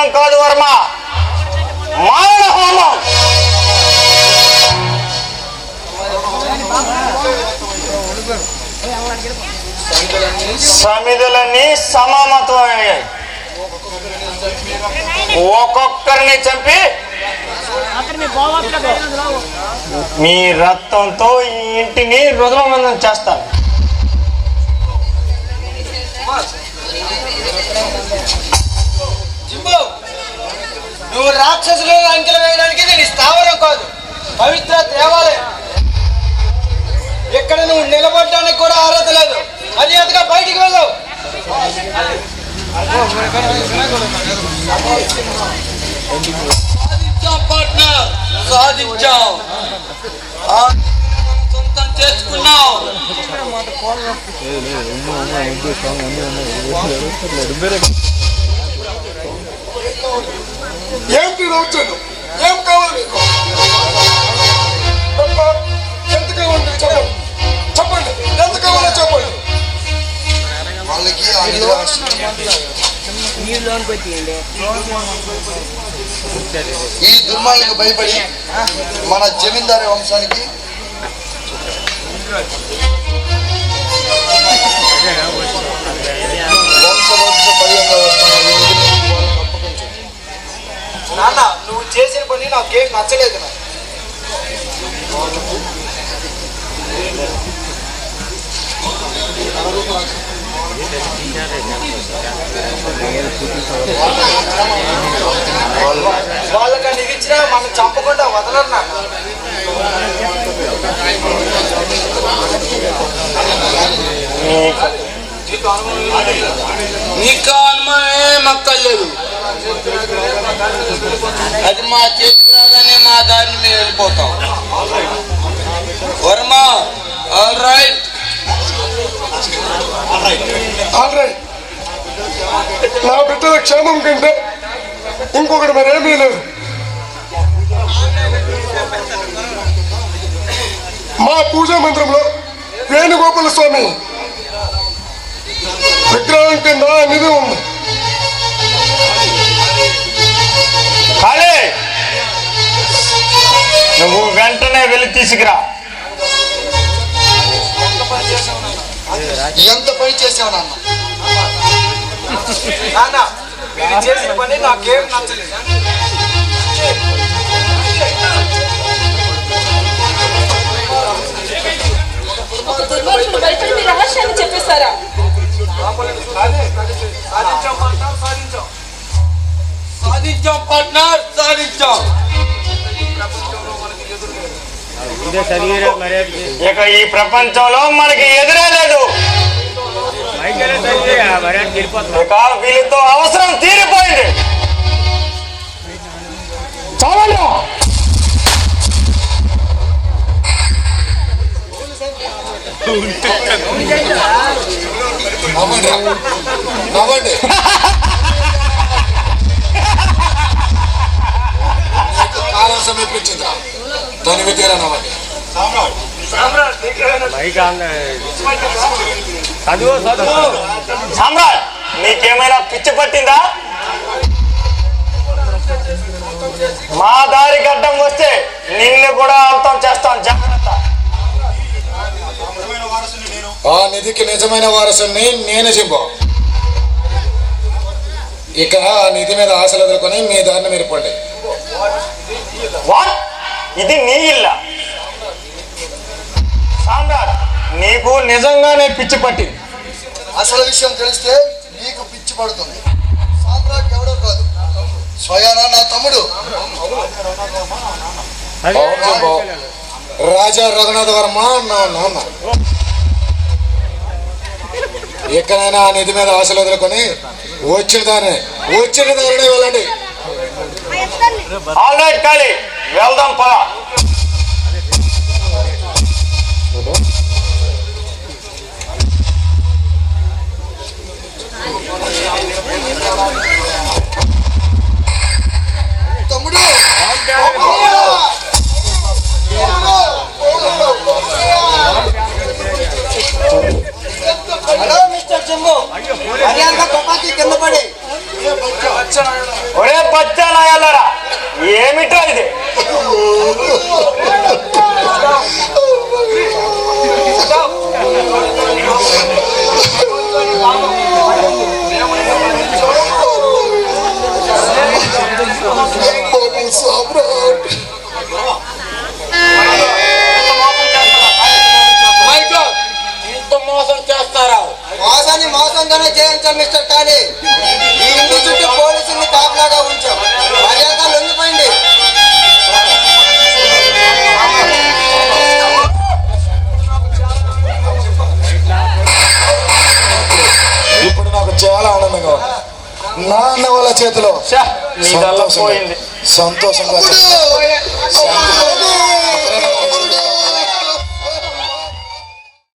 హోమం కాదు వర్మ, మారణ హోమం. సమిధులన్నీ సమామతం అయ్యాయి. ఒక్కొక్కరిని చంపి మీ రక్తంతో ఈ ఇంటిని రుద్రమందం చేస్తాను. నువ్వు రాక్షసులు అంకెలు వేయడానికి నేను స్థావరం కాదు, పవిత్ర దేవాలయం. ఇక్కడ నువ్వు నిలబడడానికి కూడా అర్హత లేదు. మర్యాదగా బయటికి వెళ్ళు. సాధించాం పార్ట్నర్, సాధించాం. సొంతం చేసుకున్నాం. ఏంటి వచ్చాను? ఏం కావాలి మీకు? ఎంత కావాలి చెప్పండి, చెప్పండి. ఎంత కావాలో చెప్పండి. వాళ్ళకి ఈ దుర్మార్లకు భయపడి మన జమీందారి వంశానికి వంశపర్యంగా వస్తున్న నాన్న, నువ్వు చేసిన పని నాకేం నచ్చలేదు. వాళ్ళకి నిగించినా మనం చంపకుండా వదలరు నాన్న. నీకు అనుమానం ఏం అక్కర్లేదు. అది మా చేతికి రాగానే మా దారిని మేము వెళ్ళిపోతాం. Varma, all right. నా బిడ్డల క్షేమం కంటే ఇంకొకటి మరేమీ లేదు. మా పూజా మందిరంలో వేణుగోపాల స్వామి విగ్రహం కింద నిధి ఉంది. ఖాళీ, నువ్వు వెంటనే వెళ్ళి తీసుకురా. ఎంత పని చేసావు నాన్న? నాన్న, మీరు చేసిన పని నాకేం నచ్చలేదు. ఒక దుర్మార్గుడు బయటకు మీ రహస్యాన్ని చెప్పేశారా? సాధించాం పార్ట్నర్, సాధించాం. ఇక ఈ ప్రపంచంలో మనకి ఎదురే లేదు. ఇక వీళ్ళతో అవసరం తీరిపోయింది. చాలండి. నవ్వండి. కాలం సమీపించిందా? దాని విద్యరా నవ్వండి. సామ్రాట్, నీకేమైనా పిచ్చి పట్టిందా? మా దారి గడ్డం వస్తే నిన్ను కూడా అంతం చేస్తాం, జాగ్రత్త. ఆ నిధికి నిజమైన వారసుని నేను చింప. ఇక ఆ నిధి మీద ఆశలు ఎదుర్కొని మీ దారిని మీరు పండి. ఇది నీ ఇల్ల. సామ్రాట్, నీకు నిజంగానే పిచ్చి పట్టింది. అసలు విషయం తెలిస్తే నీకు పిచ్చి పడుతుంది. సామ్రాట్ ఎవడో కాదు, స్వయానా నా తమ్ముడు రాజా రఘునాథ వర్మ నా నాన్న. ఎక్కడైనా ఆ నిధి మీద ఆశలు ఎదుర్కొని వచ్చిన దారినే వెళ్ళండి. ఆల్ రైట్ ఖాళీ, వెళ్దాం పా. తమ్ముడు హలో మిస్టర్ జంబో, మర్యాదగా తుపాకీ కింద పడి. ఒరే బలవంతంగా చేయించాం మిస్టర్ కానీ ఈ ఇంటి చుట్టూ పోలీసుల్ని కాపలాగా ఉంచాం. మర్యాద లొంగిపోయింది. ఇప్పుడు నాకు చాలా ఆనందంగా ఉంది. నా అన్న వాళ్ళ చేతిలో నీ వల్ల పోయింది. సంతోషంగా